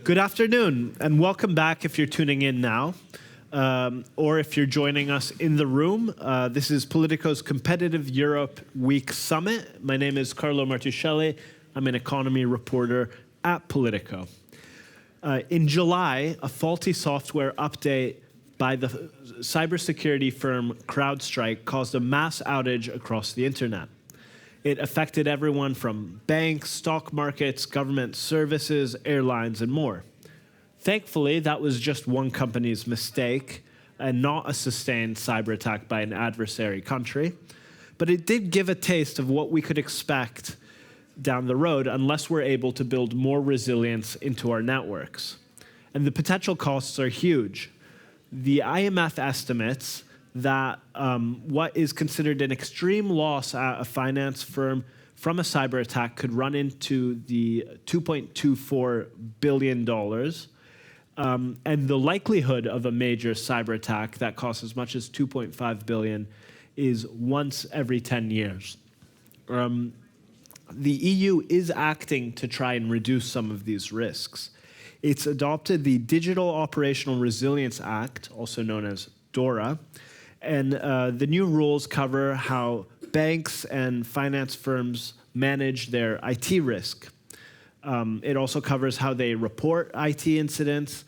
Good afternoon, and welcome back if you're tuning in now, or if you're joining us in the room. This is Politico's Competitive Europe Week Summit. My name is Carlo Martuscelli. I'm an economy reporter at Politico. In July, a faulty software update by the cybersecurity firm CrowdStrike caused a mass outage across the internet. It affected everyone from banks, stock markets, government services, airlines, and more. Thankfully, that was just one company's mistake and not a sustained cyber attack by an adversary country. But it did give a taste of what we could expect down the road unless we're able to build more resilience into our networks. And the potential costs are huge. The IMF estimates that what is considered an extreme loss at a finance firm from a cyber attack could run into the $2.24 billion. And the likelihood of a major cyber attack that costs as much as $2.5 billion is once every 10 years. The EU is acting to try and reduce some of these risks. It's adopted the Digital Operational Resilience Act, also known as DORA, and the new rules cover how banks and finance firms manage their IT risk. It also covers how they report IT incidents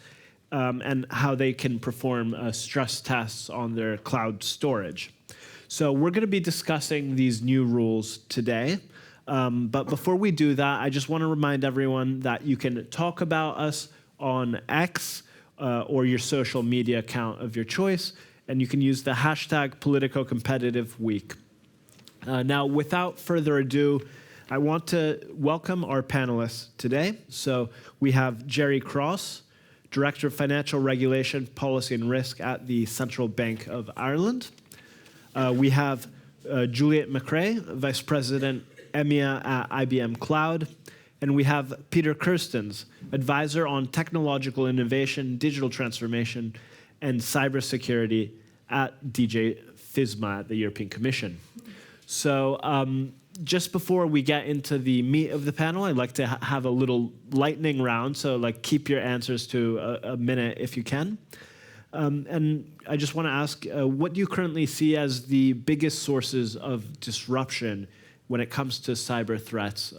and how they can perform stress tests on their cloud storage. So we're going to be discussing these new rules today. But before we do that, I just want to remind everyone that you can talk about us on X or your social media account of your choice. And you can use the hashtag #PoliticoCompetitiveWeek. Now, without further ado, I want to welcome our panelists today. So we have Jerry Cross, Director of Financial Regulation, Policy and Risk at the Central Bank of Ireland. We have Juliet McRae, Vice President EMEA at IBM Cloud. And we have Peter Kirstens, Advisor on Technological Innovation, Digital Transformation, and Cybersecurity at DJ FISMA at the European Commission. So just before we get into the meat of the panel, I'd like to have a little lightning round. So keep your answers to a minute if you can. And I just want to ask, what do you currently see as the biggest sources of disruption when it comes to cyber threats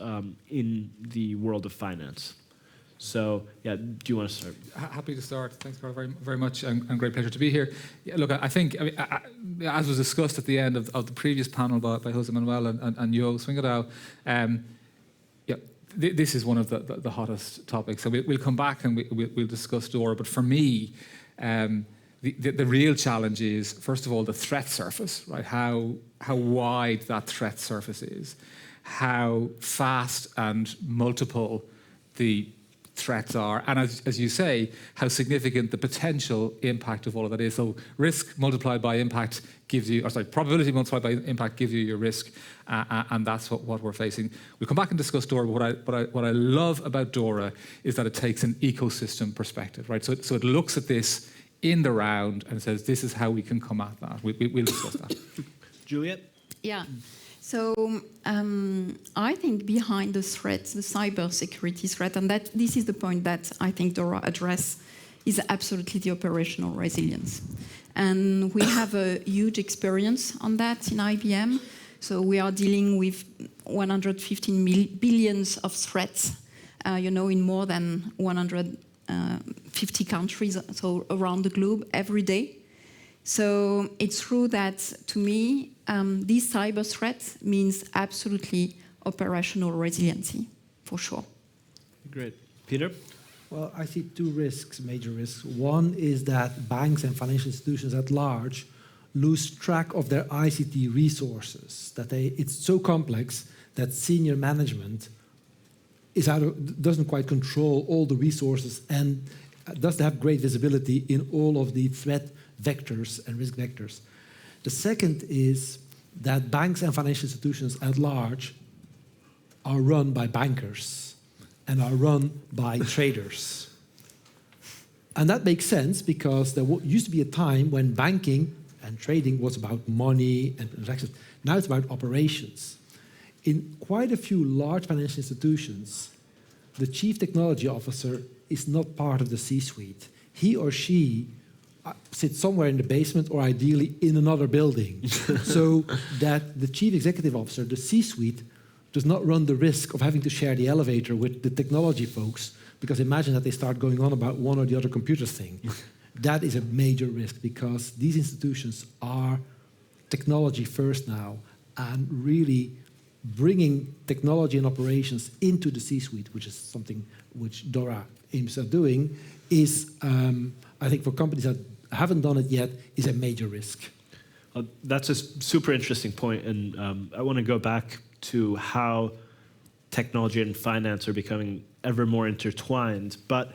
in the world of finance? So, yeah, do you want to start? Happy to start. Thanks, Carl, very, very much, and great pleasure to be here. Yeah, look, I think, as was discussed at the end of the previous panel by Jose Manuel and Jo Swingadau, this is one of the hottest topics. So we'll come back and we'll discuss DORA. But for me, the real challenge is, first of all, the threat surface, right? How wide that threat surface is, how fast and multiple the threats are, and as you say, how significant the potential impact of all of that is. So risk multiplied by impact gives you, probability multiplied by impact gives you your risk, and that's what we're facing. We'll come back and discuss DORA, but what I love about DORA is that it takes an ecosystem perspective, right? So it looks at this in the round and says, this is how we can come at that. We'll discuss that. Juliet? Yeah. So I think behind the threats, the cyber security threat, and that this is the point that I think DORA address, is absolutely the operational resilience. And we have a huge experience on that in IBM. So we are dealing with 115 billions of threats, in more than 150 countries, so around the globe every day. So it's true that, to me, this cyber threat means absolutely operational resiliency, for sure. Great. Peter? Well, I see two risks, major risks. One is that banks and financial institutions at large lose track of their ICT resources, that it's so complex that senior management doesn't quite control all the resources and doesn't have great visibility in all of the threat vectors and risk vectors. The second is that banks and financial institutions at large are run by bankers and are run by traders. And that makes sense because there used to be a time when banking and trading was about money and transactions. Now it's about operations. In quite a few large financial institutions, the chief technology officer is not part of the C-suite. He or she sits somewhere in the basement or ideally in another building, so that the chief executive officer, the C-suite, does not run the risk of having to share the elevator with the technology folks, because imagine that they start going on about one or the other computer thing. That is a major risk, because these institutions are technology first now, and really bringing technology and operations into the C-suite, which is something which DORA aims at doing, is, I think for companies that haven't done it yet, is a major risk. That's a super interesting point, and I want to go back to how technology and finance are becoming ever more intertwined. But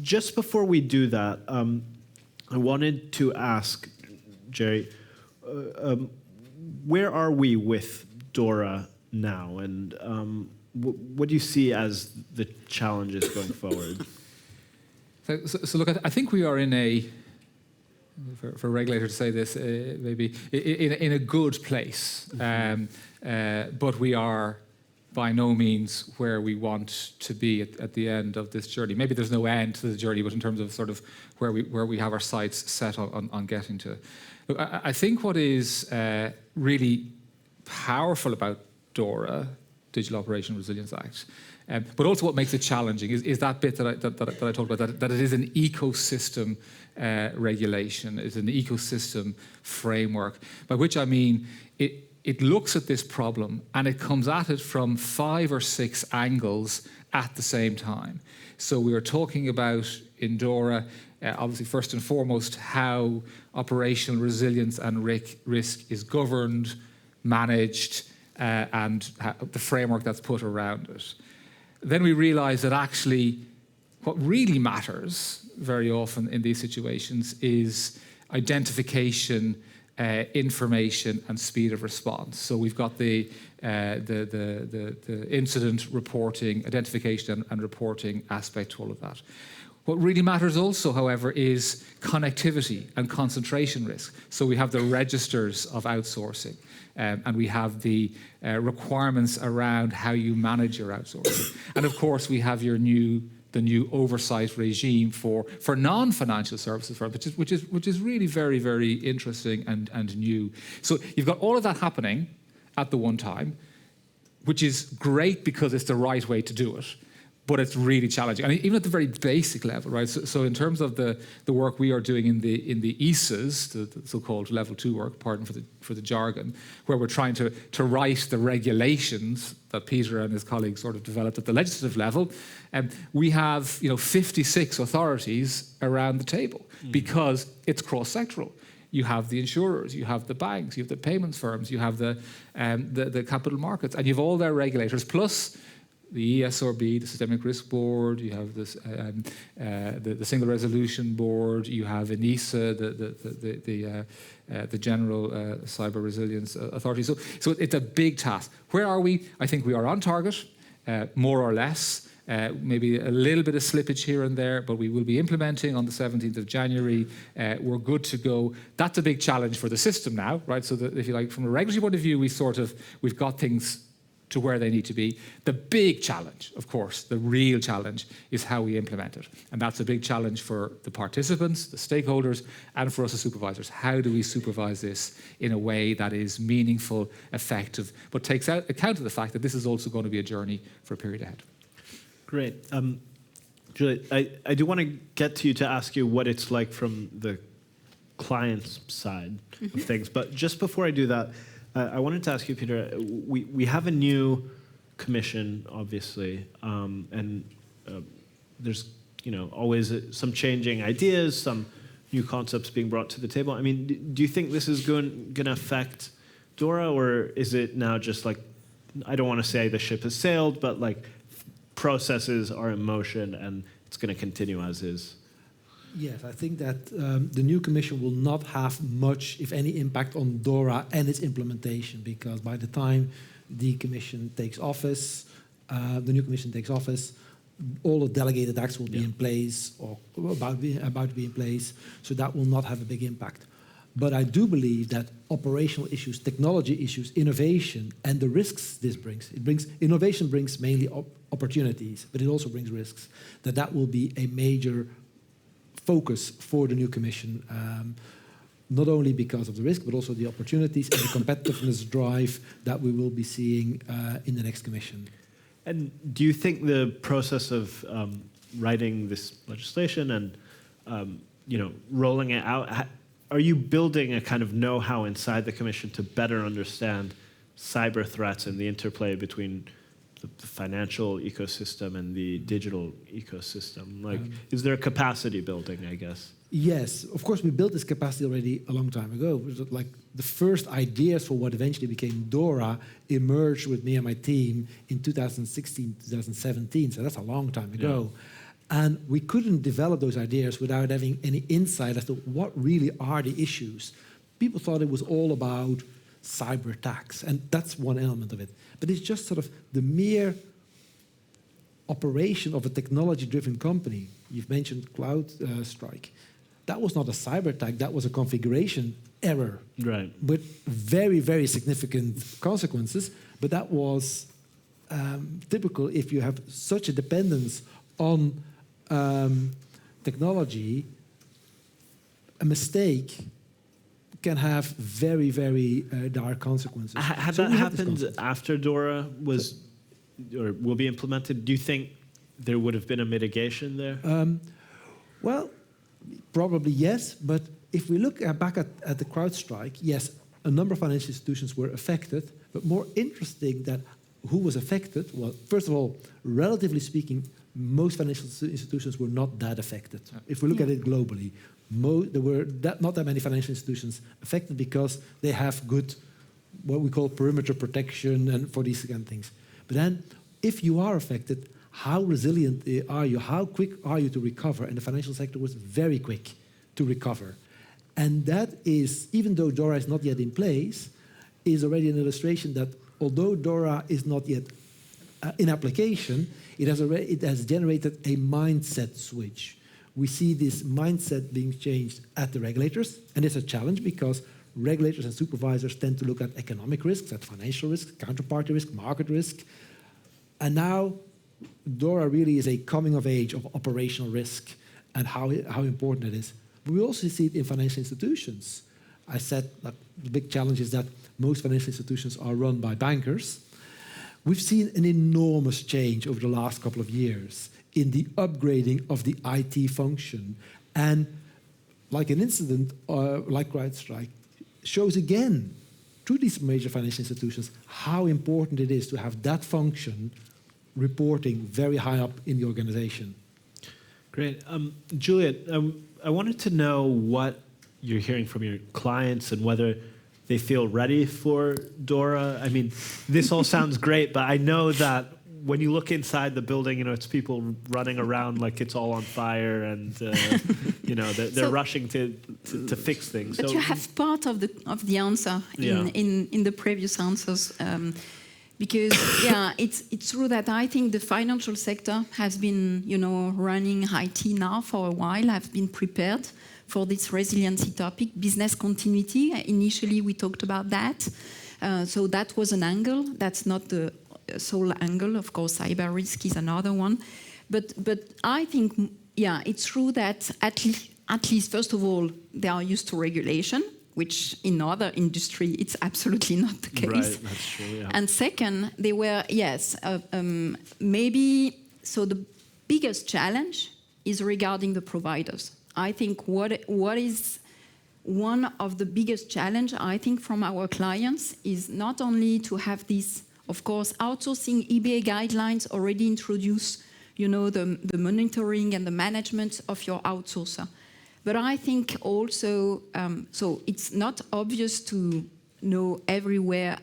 just before we do that, I wanted to ask, Jerry, where are we with DORA now, and what do you see as the challenges going forward? So look, I think we are in a, for a regulator to say this, maybe in a good place, but we are by no means where we want to be at the end of this journey. Maybe there's no end to the journey, but in terms of sort of where we have our sights set on getting to. Look, I think what is really powerful about DORA, Digital Operation Resilience Act, but also what makes it challenging is that bit that I talked about, that it is an ecosystem regulation, it's an ecosystem framework, by which I mean it looks at this problem and it comes at it from 5 or 6 angles at the same time. So we are talking about in DORA, obviously first and foremost, how operational resilience and risk is governed, managed, and the framework that's put around it. Then we realize that actually what really matters very often in these situations is identification, information, and speed of response. So we've got the incident reporting, identification and reporting aspect to all of that. What really matters also, however, is connectivity and concentration risk. So we have the registers of outsourcing, and we have the requirements around how you manage your outsourcing. And of course, we have the new oversight regime for non-financial services firms, which is really very, very interesting and new. So you've got all of that happening at the one time, which is great because it's the right way to do it. But it's really challenging, and even at the very basic level, right? So in terms of the work we are doing in the ESAs, the so-called level 2 work, pardon for the jargon, where we're trying to write the regulations that Peter and his colleagues sort of developed at the legislative level, we have 56 authorities around the table because it's cross-sectoral. You have the insurers, you have the banks, you have the payments firms, you have the capital markets, and you have all their regulators, plus the ESRB, the Systemic Risk Board, you have this, the Single Resolution Board, you have ENISA, the General Cyber Resilience Authority. So it's a big task. Where are we? I think we are on target, more or less. Maybe a little bit of slippage here and there, but we will be implementing on the 17th of January. We're good to go. That's a big challenge for the system now, right? So that, if you like, from a regulatory point of view, we've got things to where they need to be. The big challenge, of course, the real challenge, is how we implement it. And that's a big challenge for the participants, the stakeholders, and for us as supervisors. How do we supervise this in a way that is meaningful, effective, but takes account of the fact that this is also going to be a journey for a period ahead? Great. Julie, I do want to get to you to ask you what it's like from the client's side of things. But just before I do that, I wanted to ask you, Peter, we have a new commission, obviously, and there's always some changing ideas, some new concepts being brought to the table. I mean, do you think this is going to affect DORA, or is it now just like, I don't want to say the ship has sailed, but like processes are in motion and it's going to continue as is? Yes, I think that the new commission will not have much, if any, impact on DORA and its implementation, because by the time the commission takes office, the new commission takes office, all the delegated acts will be in place or about to be in place, so that will not have a big impact. But I do believe that operational issues, technology issues, innovation, and the risks this brings, innovation brings mainly opportunities, but it also brings risks, that will be a major focus for the new Commission, not only because of the risk, but also the opportunities and the competitiveness drive that we will be seeing in the next Commission. And do you think the process of writing this legislation and rolling it out, are you building a kind of know-how inside the Commission to better understand cyber threats and the interplay between the financial ecosystem and the digital ecosystem? Like, is there a capacity building, I guess? Yes, of course, we built this capacity already a long time ago. Like the first ideas for what eventually became DORA emerged with me and my team in 2016, 2017. So that's a long time ago. Yeah. And we couldn't develop those ideas without having any insight as to what really are the issues. People thought it was all about cyber attacks, and that's one element of it. But it's just sort of the mere operation of a technology-driven company. You've mentioned CrowdStrike. That was not a cyber attack, that was a configuration error. Right. With very, very significant consequences. But that was typical if you have such a dependence on technology. A mistake can have very, very dark consequences. Had that happened after DORA was or will be implemented? Do you think there would have been a mitigation there? Well, probably yes. But if we look back at the CrowdStrike, yes, a number of financial institutions were affected. But more interesting that who was affected? Well, first of all, relatively speaking, most financial institutions were not that affected. If we look at it globally, there were not that many financial institutions affected because they have good, what we call perimeter protection and for these kind of things. But then, if you are affected, how resilient are you? How quick are you to recover? And the financial sector was very quick to recover. And that is, even though DORA is not yet in place, is already an illustration that although DORA is not yet in application, it has generated a mindset switch. We see this mindset being changed at the regulators, and it's a challenge because regulators and supervisors tend to look at economic risks, at financial risk, counterparty risk, market risk. And now DORA really is a coming of age of operational risk and how important it is. But we also see it in financial institutions. I said that the big challenge is that most financial institutions are run by bankers. We've seen an enormous change over the last couple of years in the upgrading of the IT function. And like an incident like CrowdStrike shows again through these major financial institutions how important it is to have that function reporting very high up in the organization. Great. Juliet, I wanted to know what you're hearing from your clients and whether they feel ready for DORA. I mean, this all sounds great, but I know that when you look inside the building, it's people running around like it's all on fire, and they're rushing to fix things. But you have part of the answer in the previous answers, because it's true that I think the financial sector has been running IT now for a while, have been prepared for this resiliency topic, business continuity. Initially, we talked about that. So that was an angle. That's not the sole angle. Of course, cyber risk is another one. But I think, it's true that at least, first of all, they are used to regulation, which in other industry, it's absolutely not the case. Right, that's true, yeah. And second, they were, maybe, so the biggest challenge is regarding the providers. I think what is one of the biggest challenge, I think, from our clients is not only to have this, of course, outsourcing EBA guidelines already introduce, the monitoring and the management of your outsourcer. But I think also, so it's not obvious to know everywhere,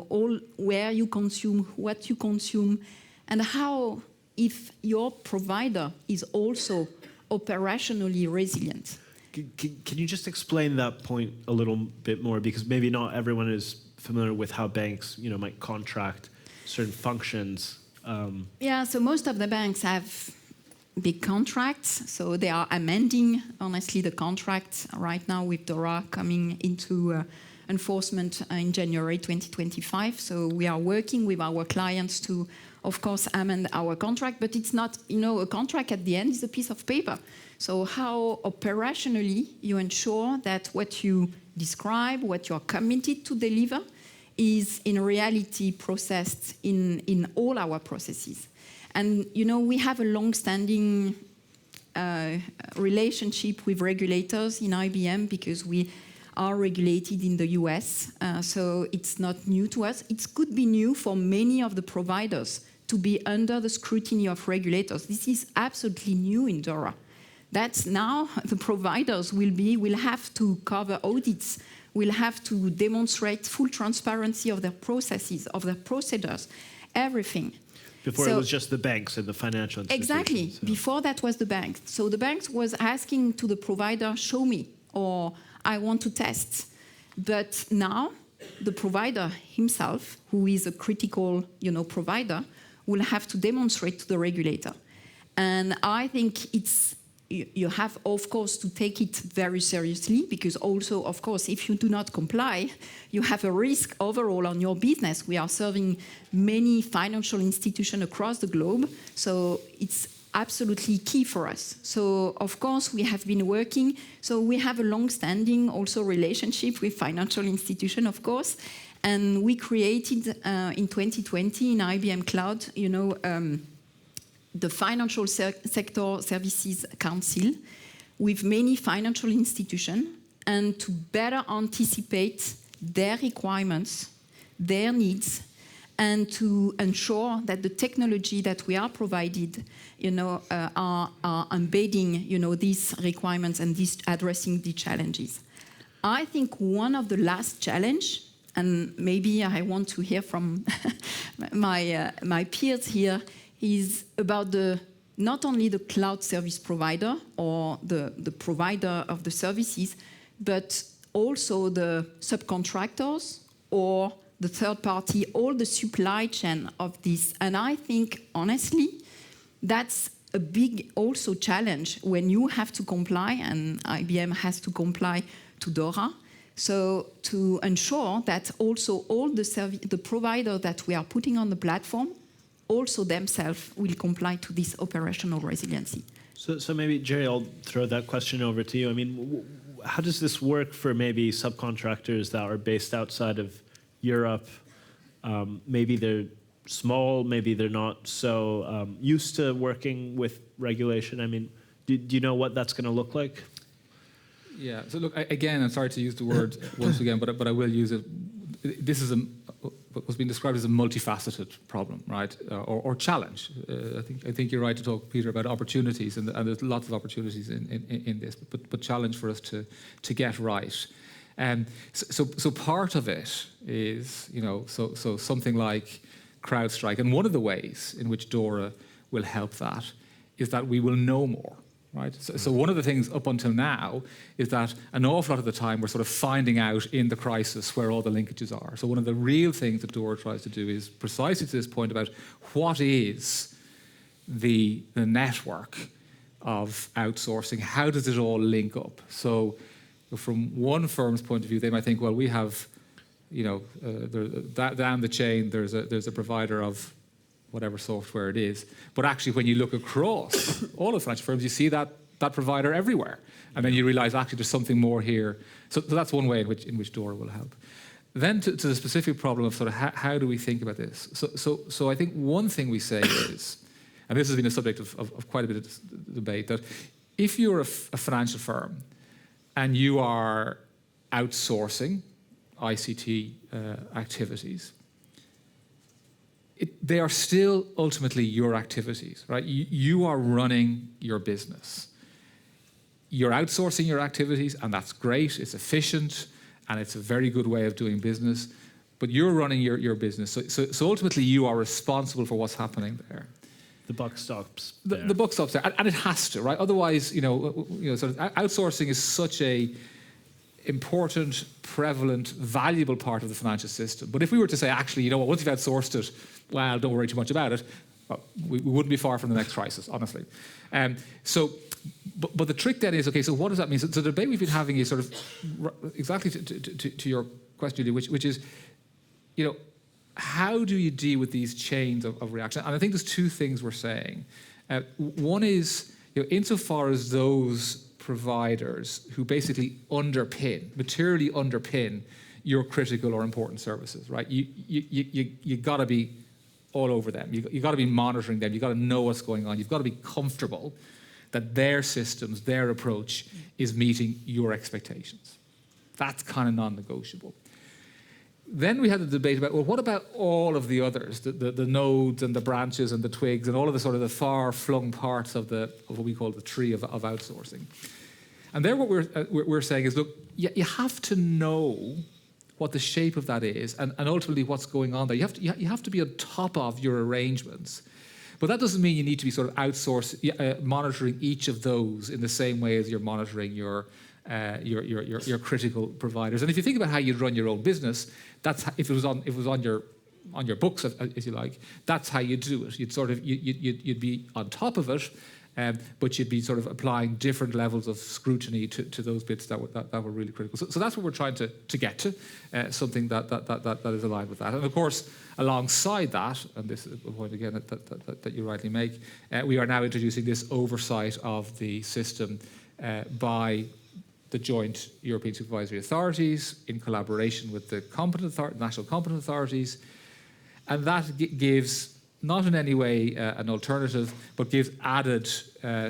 all where you consume, what you consume, and how, if your provider is also operationally resilient. Can you just explain that point a little bit more? Because maybe not everyone is familiar with how banks, might contract certain functions. So most of the banks have big contracts. So they are amending, honestly, the contract right now with DORA coming into enforcement in January 2025. So we are working with our clients to, of course, amend our contract, but it's not, a contract at the end is a piece of paper. So how operationally you ensure that what you describe, what you're committed to deliver, is in reality processed in all our processes. And, we have a long-standing relationship with regulators in IBM because we are regulated in the US, so it's not new to us. It could be new for many of the providers to be under the scrutiny of regulators. This is absolutely new in DORA. That's now the providers will have to cover audits, will have to demonstrate full transparency of their processes, of their procedures, everything. Before it was just the banks and the financial institutions. Exactly. So. Before that was the bank. So the banks was asking to the provider, show me, or I want to test. But now the provider himself, who is a critical, provider, will have to demonstrate to the regulator. And I think you have, of course, to take it very seriously because also, of course, if you do not comply, you have a risk overall on your business. We are serving many financial institutions across the globe, so it's absolutely key for us. So, of course, we have been working. So we have a long-standing also relationship with financial institutions, of course, and we created in 2020 in IBM Cloud, the Financial Sector Services Council with many financial institutions and to better anticipate their requirements, their needs, and to ensure that the technology that we are provided, are embedding, these requirements and addressing the challenges. I think one of the last challenge, and maybe I want to hear from my peers here, is about not only the cloud service provider or the provider of the services, but also the subcontractors or the third party, all the supply chain of this. And I think, honestly, that's a big also challenge when you have to comply, and IBM has to comply to DORA. So to ensure that also all the provider that we are putting on the platform also themselves will comply to this operational resiliency. So maybe, Jerry, I'll throw that question over to you. I mean, how does this work for maybe subcontractors that are based outside of Europe? Maybe they're small, maybe they're not so used to working with regulation. I mean, do you know what that's going to look like? Yeah, so look, again, I'm sorry to use the word once again, but I will use it. This is what's been described as a multifaceted problem, right, or challenge. I think you're right to talk, Peter, about opportunities, and there's lots of opportunities in this, but challenge for us to get right. So part of it is, so something like CrowdStrike, and one of the ways in which DORA will help that is that we will know more. Right. So one of the things up until now is that an awful lot of the time we're sort of finding out in the crisis where all the linkages are. So one of the real things that DORA tries to do is precisely to this point about what is the network of outsourcing, how does it all link up? So from one firm's point of view, they might think, well, we have, down the chain there's a provider of whatever software it is. But actually, when you look across all of financial firms, you see that provider everywhere. And then you realize, actually, there's something more here. So that's one way in which DORA will help. Then to the specific problem of sort of how do we think about this? So I think one thing we say is, and this has been a subject of quite a bit of debate, that if you're a financial firm and you are outsourcing ICT activities, they are still ultimately your activities, right? You are running your business. You're outsourcing your activities, and that's great. It's efficient, and it's a very good way of doing business. But you're running your business. So ultimately, you are responsible for what's happening there. The buck stops there. The buck stops there, and it has to, right? Otherwise, sort of outsourcing is such a important, prevalent, valuable part of the financial system. But if we were to say, actually, once you've outsourced it, well, don't worry too much about it, well, we wouldn't be far from the next crisis, honestly. But the trick then is, okay, so what does that mean? So the debate we've been having is sort of exactly to your question, Julie, which is, how do you deal with these chains of reaction? And I think there's two things we're saying. One is, insofar as those providers who basically materially underpin your critical or important services, right? You got to be all over them. You got to be monitoring them. You got to know what's going on. You've got to be comfortable that their systems, their approach is meeting your expectations. That's kind of non-negotiable. Then we had the debate about, well, what about all of the others, the nodes and the branches and the twigs and all of the sort of the far-flung parts of what we call the tree of outsourcing. And there what we're saying is, look, you have to know what the shape of that is and ultimately what's going on there. You have to be on top of your arrangements. But that doesn't mean you need to be sort of monitoring each of those in the same way as you're monitoring your critical providers. And if you think about how you'd run your own business, that's how, if it was on your books, if you like, that's how you do it. You'd be on top of it, but you'd be sort of applying different levels of scrutiny to those bits that were really critical. So that's what we're trying to get to, something that is aligned with that. And of course, alongside that, and this is a point again that you rightly make, we are now introducing this oversight of the system by the joint European supervisory authorities in collaboration with the national competent authorities. And that gives, not in any way an alternative, but gives added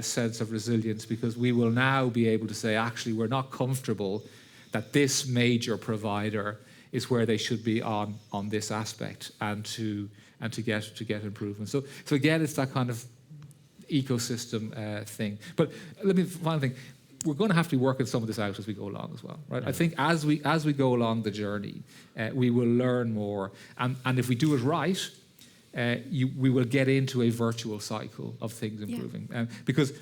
sense of resilience, because we will now be able to say, actually, we're not comfortable that this major provider is where they should be on this aspect, and to get improvement. So again, it's that kind of ecosystem thing. But final thing, we're going to have to be working some of this out as we go along as well, right? Yeah. I think as we go along the journey, we will learn more, and if we do it right, we will get into a virtual cycle of things improving. Yeah. Because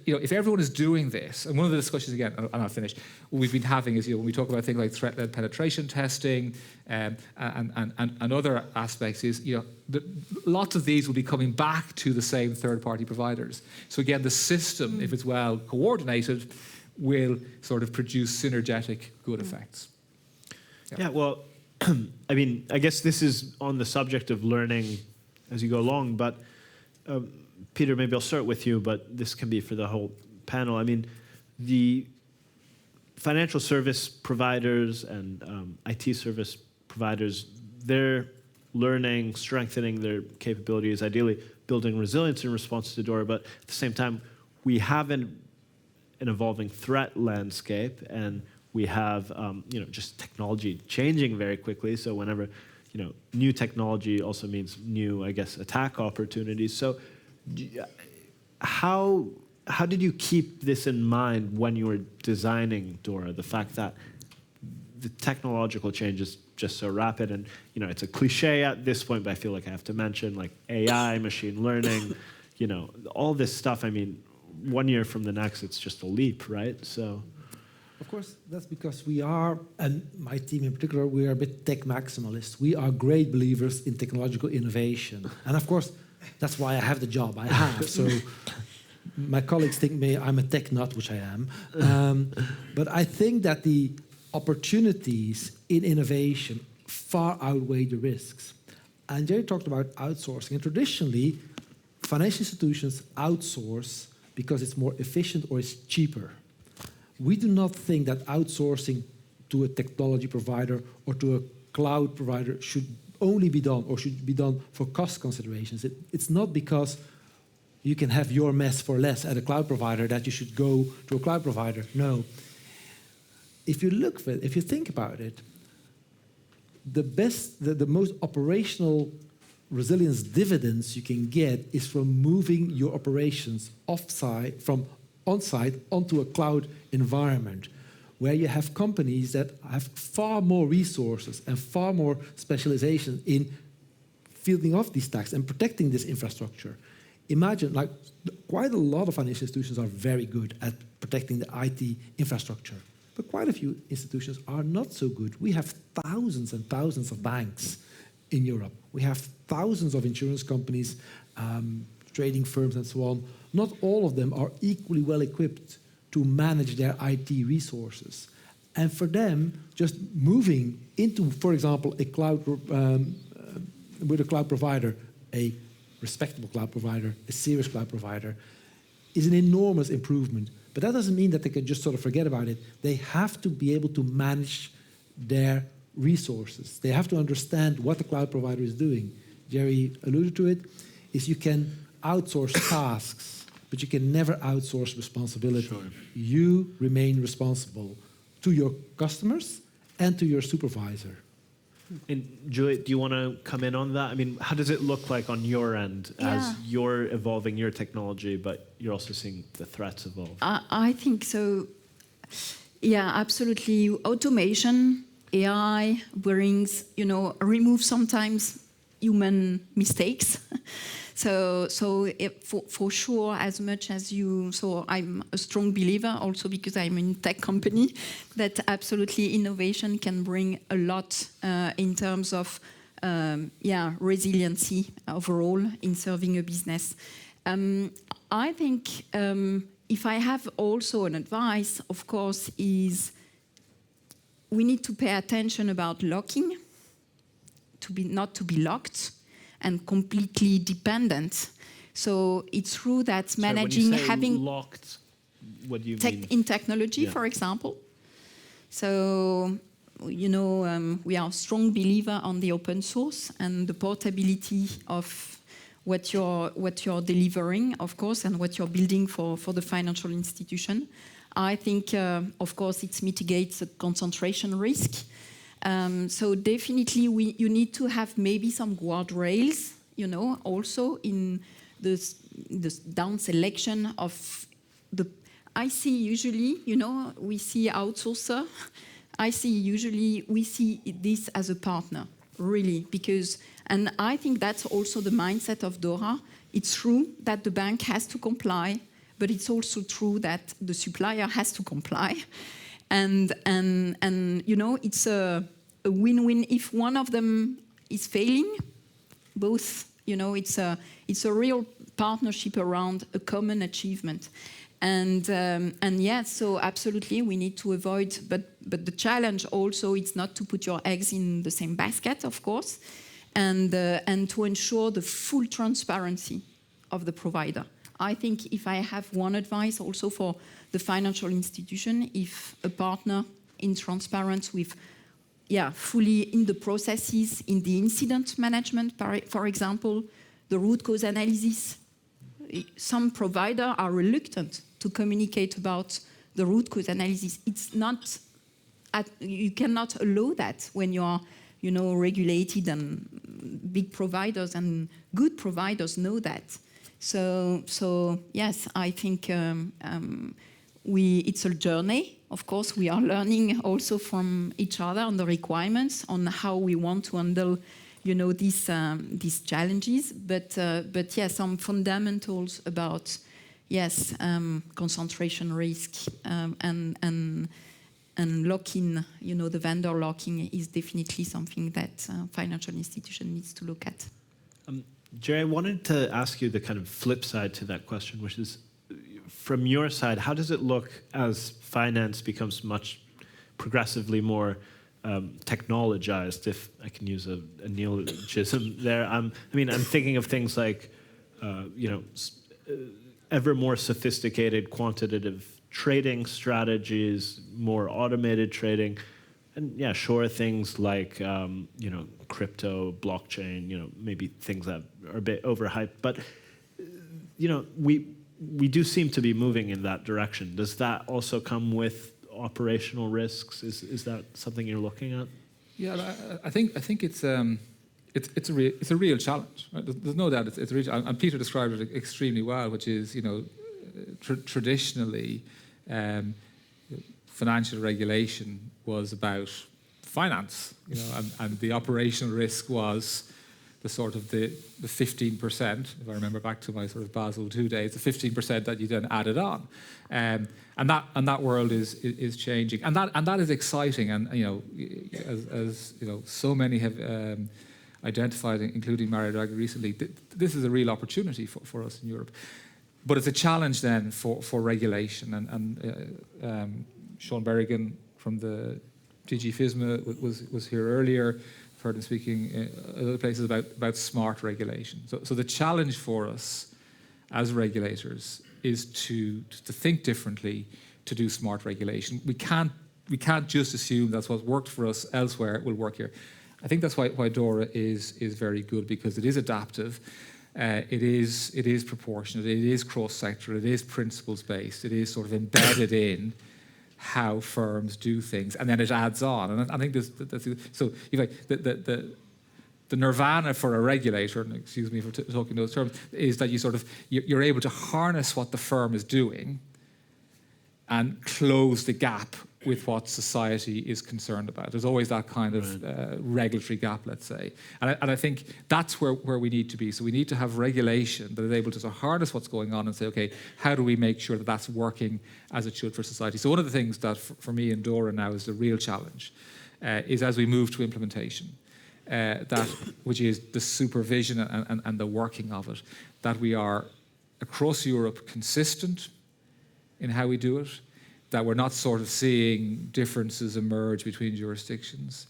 if everyone is doing this, and one of the discussions again, and I'll finish, we've been having is, when we talk about things like threat-led penetration testing and other aspects, is lots of these will be coming back to the same third-party providers. So again, the system, if it's well coordinated, will sort of produce synergetic good effects. Yeah, well, I mean, I guess this is on the subject of learning as you go along, but Peter, maybe I'll start with you, but this can be for the whole panel. I mean, the financial service providers and IT service providers, they're learning, strengthening their capabilities, ideally building resilience in response to DORA, but at the same time, we have an evolving threat landscape, and we have just technology changing very quickly. So whenever new technology also means new, I guess, attack opportunities. So how did you keep this in mind when you were designing DORA? The fact that the technological change is just so rapid, and it's a cliche at this point, but I feel like I have to mention, like, AI, machine learning, all this stuff. I mean, 1 year from the next, it's just a leap, right? So. Of course, that's because we are, and my team in particular, we are a bit tech maximalists. We are great believers in technological innovation. And of course, that's why I have the job I have. So my colleagues think I'm a tech nut, which I am. But I think that the opportunities in innovation far outweigh the risks. And Jerry talked about outsourcing. And traditionally, financial institutions outsource because it's more efficient or it's cheaper. We do not think that outsourcing to a technology provider or to a cloud provider should only be done or should be done for cost considerations. It's not because you can have your mess for less at a cloud provider that you should go to a cloud provider. No. If you think about it, the most operational resilience dividends you can get is from moving your operations from on-site onto a cloud environment, where you have companies that have far more resources and far more specialization in fielding off these attacks and protecting this infrastructure. Imagine, like, quite a lot of financial institutions are very good at protecting the IT infrastructure, but quite a few institutions are not so good. We have thousands and thousands of banks in Europe. We have thousands of insurance companies, trading firms, and so on. Not all of them are equally well equipped to manage their IT resources. And for them, just moving into, for example, a cloud with a cloud provider, a respectable cloud provider, a serious cloud provider, is an enormous improvement. But that doesn't mean that they can just sort of forget about it. They have to be able to manage their resources. They have to understand what the cloud provider is doing. Jerry alluded to it, is you can outsource tasks, but you can never outsource responsibility. Sure. You remain responsible to your customers and to your supervisor. And Juliet, do you want to come in on that? I mean, how does it look like on your end as you're evolving your technology, but you're also seeing the threats evolve? I think so. Yeah, absolutely. Automation, AI brings, remove sometimes human mistakes. So for sure, as much as so I'm a strong believer also because I'm in tech company, that absolutely innovation can bring a lot in terms of, resiliency overall in serving a business. I think if I have also an advice, of course, is we need to pay attention about locking, not to be locked and completely dependent. So it's true that managing, when you say having locked, what do you mean? in technology, for example. So, we are a strong believer on the open source and the portability of what you're delivering, of course, and what you're building for the financial institution. I think, of course, it mitigates the concentration risk. So definitely you need to have maybe some guardrails, also in the down selection of the. I see usually, we see outsourcer. We see this as a partner, really, and I think that's also the mindset of DORA. It's true that the bank has to comply, but it's also true that the supplier has to comply. And it's a win-win. If one of them is failing, both, it's a real partnership around a common achievement. And yes, so absolutely we need to avoid, but the challenge also is not to put your eggs in the same basket, of course, and to ensure the full transparency of the provider. I think if I have one advice also for the financial institution, if a partner in transparency with, fully in the processes, in the incident management, for example, the root cause analysis, some providers are reluctant to communicate about the root cause analysis. It's not, you cannot allow that when you are, regulated, and big providers and good providers know that. So yes, I think it's a journey. Of course, we are learning also from each other on the requirements on how we want to handle, these challenges. But yes, some fundamentals about concentration risk and lock-in. The vendor locking is definitely something that financial institution needs to look at. Jerry, I wanted to ask you the kind of flip side to that question, which is, from your side, how does it look as finance becomes much progressively more technologized, if I can use a neologism there? I'm thinking of things like, ever more sophisticated quantitative trading strategies, more automated trading, and things like crypto, blockchain, maybe things that are a bit overhyped, but we do seem to be moving in that direction. Does that also come with operational risks? Is that something you're looking at? Yeah, I think it's a real challenge. Right? There's no doubt it's a real challenge. And Peter described it extremely well, which is traditionally financial regulation was about finance, and the operational risk was the sort of the 15%, if I remember back to my sort of Basel II days, the 15% that you then added on, and that world is changing, and that is exciting, and as so many have identified, including Mario Draghi recently, this is a real opportunity for us in Europe. But it's a challenge then for regulation. And Sean Berrigan from the DG FISMA was here earlier. I've heard him speaking in other places about smart regulation. So the challenge for us as regulators is to think differently, to do smart regulation. We can't just assume that's what worked for us elsewhere, it will work here. I think that's why DORA is very good, because it is adaptive, it is proportionate, it is cross-sectoral, it is principles-based, it is sort of embedded in how firms do things, and then it adds on. And I think that's so. The nirvana for a regulator, and excuse me for talking those terms, is that you're able to harness what the firm is doing and close the gap with what society is concerned about. There's always that kind of regulatory gap, let's say. And I think that's where we need to be. So we need to have regulation that is able to sort of harness what's going on and say, okay, how do we make sure that that's working as it should for society? So one of the things that for me in DORA now is the real challenge is as we move to implementation, which is the supervision and the working of it, that we are across Europe consistent in how we do it, that we're not sort of seeing differences emerge between jurisdictions,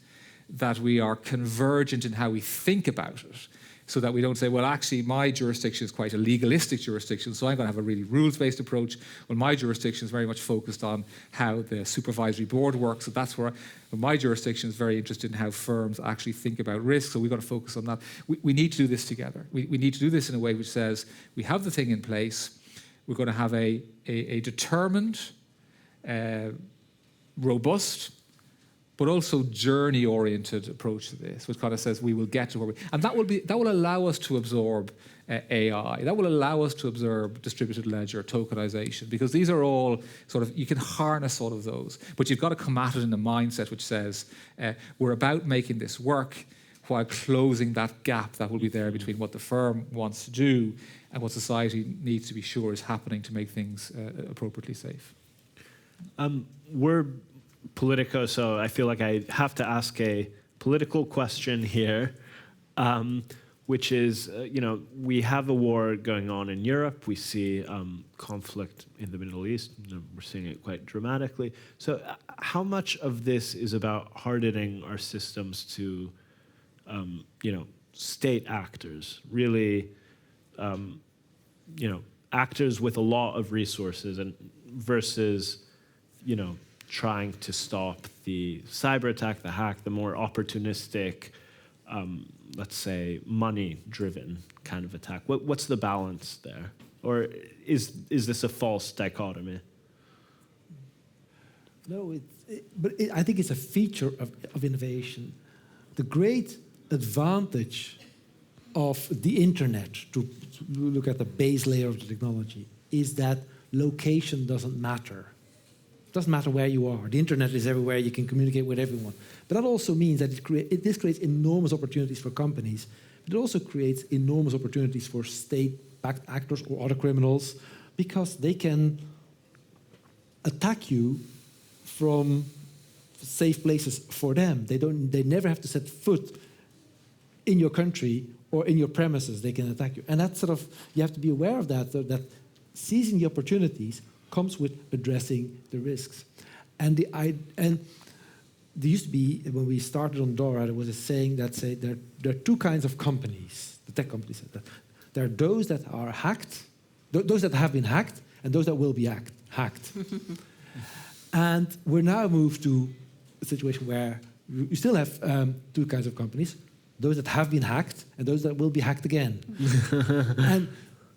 that we are convergent in how we think about it, so that we don't say, well, actually, my jurisdiction is quite a legalistic jurisdiction, so I'm going to have a really rules-based approach. Well, my jurisdiction is very much focused on how the supervisory board works, so that's where my jurisdiction is very interested in how firms actually think about risk, so we've got to focus on that. We need to do this together. We need to do this in a way which says, we have the thing in place, we're going to have a determined, robust, but also journey-oriented approach to this, which kind of says we will get to where and that will allow us to absorb AI. That will allow us to absorb distributed ledger, tokenization, because these are all sort of, you can harness all of those, but you've got to come at it in a mindset which says we're about making this work while closing that gap that will be there between what the firm wants to do and what society needs to be sure is happening to make things appropriately safe. We're Politico, so I feel like I have to ask a political question here, which is, we have a war going on in Europe. We see conflict in the Middle East. We're seeing it quite dramatically. So how much of this is about hardening our systems to, state actors, really, actors with a lot of resources and versus, trying to stop the cyber attack, the hack, the more opportunistic, let's say, money-driven kind of attack? What's the balance there? Or is this a false dichotomy? No, I think it's a feature of innovation. The great advantage of the internet, to look at the base layer of the technology, is that location doesn't matter. It doesn't matter where you are. The internet is everywhere. You can communicate with everyone. But that also means that this creates enormous opportunities for companies. But it also creates enormous opportunities for state-backed actors or other criminals, because they can attack you from safe places for them. They never have to set foot in your country or in your premises. They can attack you. And that's sort of, you have to be aware of that seizing the opportunities comes with addressing the risks. And there used to be, when we started on DORA, there was a saying that said there are two kinds of companies. The tech companies said that. There are those that are hacked, those that have been hacked, and those that will be hacked. And we're now moved to a situation where you still have two kinds of companies, those that have been hacked and those that will be hacked again. And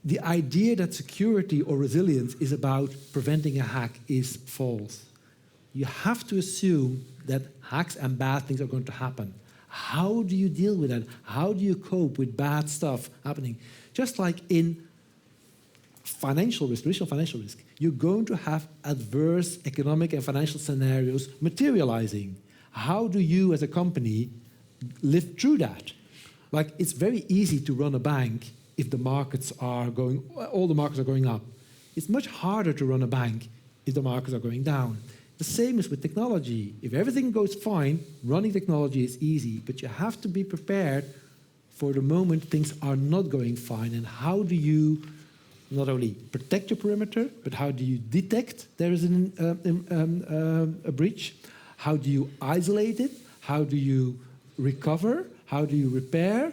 the idea that security or resilience is about preventing a hack is false. You have to assume that hacks and bad things are going to happen. How do you deal with that? How do you cope with bad stuff happening? Just like in financial risk, traditional financial risk, you're going to have adverse economic and financial scenarios materializing. How do you as a company live through that? Like, it's very easy to run a bank if the markets are going, all the markets are going up. It's much harder to run a bank if the markets are going down. The same is with technology. If everything goes fine, running technology is easy, but you have to be prepared for the moment things are not going fine, and how do you not only protect your perimeter, but how do you detect there is a breach? How do you isolate it? How do you recover? How do you repair?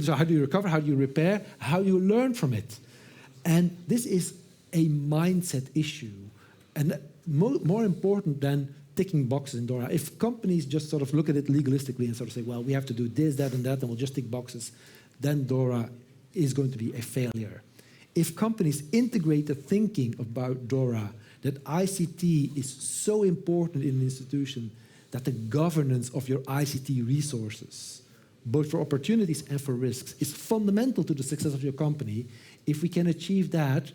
So how do you recover? How do you repair? How do you learn from it? And this is a mindset issue, and more important than ticking boxes in DORA. If companies just sort of look at it legalistically and sort of say, well, we have to do this, that, and that, and we'll just tick boxes, then DORA is going to be a failure. If companies integrate the thinking about DORA, that ICT is so important in an institution, that the governance of your ICT resources, both for opportunities and for risks, is fundamental to the success of your company. If we can achieve that,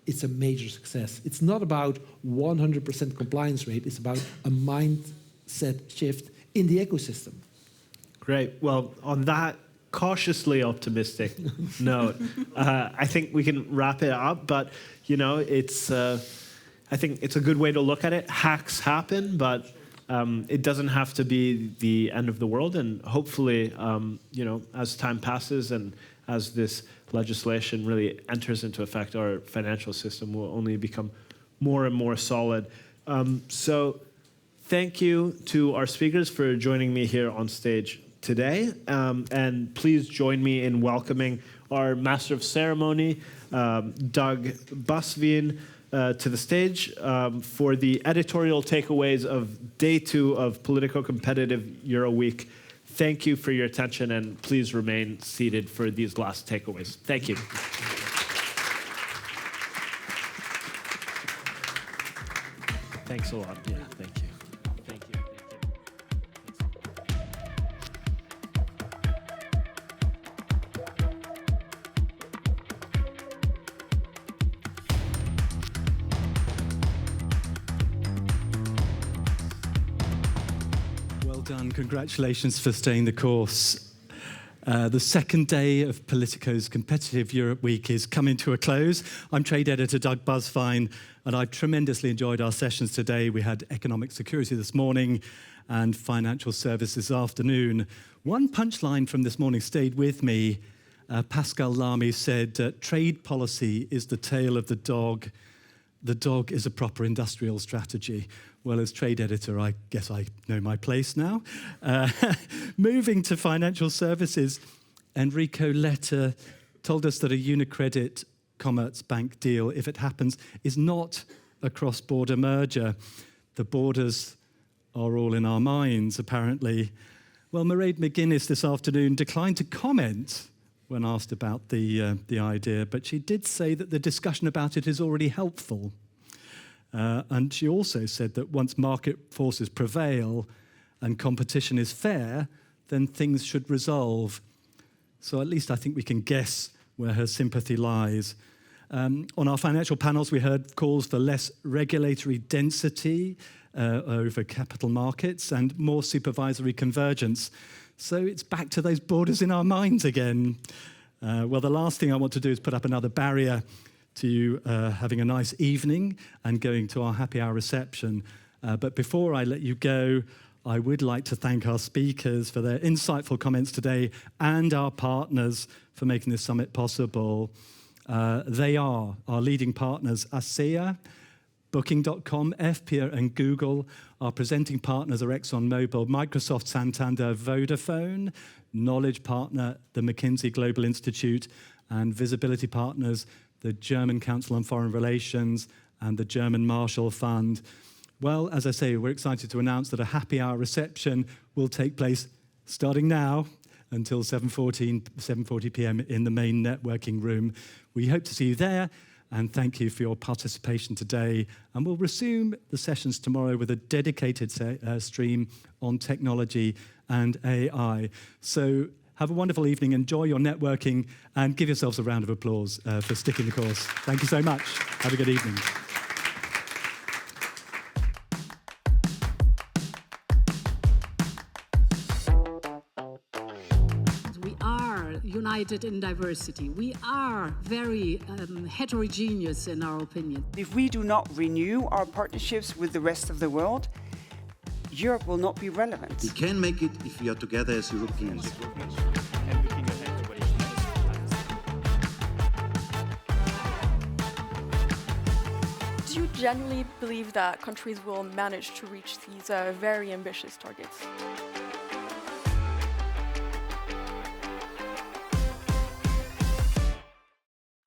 it's a major success. It's not about 100% compliance rate, it's about a mindset shift in the ecosystem. Great. Well, on that cautiously optimistic note, I think we can wrap it up. But, you know, I think it's a good way to look at it. Hacks happen, but it doesn't have to be the end of the world. And hopefully, you know, as time passes and as this legislation really enters into effect, our financial system will only become more and more solid. So thank you to our speakers for joining me here on stage today. And please join me in welcoming our Master of Ceremony, Doug Busveen, to the stage for the editorial takeaways of Day 2 of Politico Competitive Euro Week. Thank you for your attention, and please remain seated for these last takeaways. Thank you. Thanks a lot. Yeah, thank you. Thank you. Well done. Congratulations for staying the course. The second day of Politico's Competitive Europe Week is coming to a close. I'm trade editor Doug Busveen, and I've tremendously enjoyed our sessions today. We had economic security this morning and financial services this afternoon. One punchline from this morning stayed with me. Pascal Lamy said, trade policy is the tail of the dog. The dog is a proper industrial strategy. Well, as trade editor, I guess I know my place now. Moving to financial services, Enrico Letta told us that a UniCredit Commerzbank deal, if it happens, is not a cross-border merger. The borders are all in our minds, apparently. Well, Mairead McGuinness this afternoon declined to comment when asked about the idea, but she did say that the discussion about it is already helpful. And she also said that once market forces prevail and competition is fair, then things should resolve. So at least I think we can guess where her sympathy lies. On our financial panels, we heard calls for less regulatory density over capital markets and more supervisory convergence. So it's back to those borders in our minds again. Well, the last thing I want to do is put up another barrier to having a nice evening and going to our happy hour reception. But before I let you go, I would like to thank our speakers for their insightful comments today and our partners for making this summit possible. They are our leading partners, ASEA, Booking.com, FPA and Google. Our presenting partners are ExxonMobil, Microsoft, Santander, Vodafone, knowledge partner, the McKinsey Global Institute, and visibility partners, the German Council on Foreign Relations and the German Marshall Fund. Well, as I say, we're excited to announce that a happy hour reception will take place starting now until 7:40 p.m. in the main networking room. We hope to see you there, and thank you for your participation today. And we'll resume the sessions tomorrow with a dedicated stream on technology and AI. So have a wonderful evening, enjoy your networking, and give yourselves a round of applause for sticking the course. Thank you so much. Have a good evening. We are united in diversity. We are very heterogeneous in our opinion. If we do not renew our partnerships with the rest of the world, Europe will not be relevant. We can make it if we are together as Europeans. do you genuinely believe that countries will manage to reach these very ambitious targets?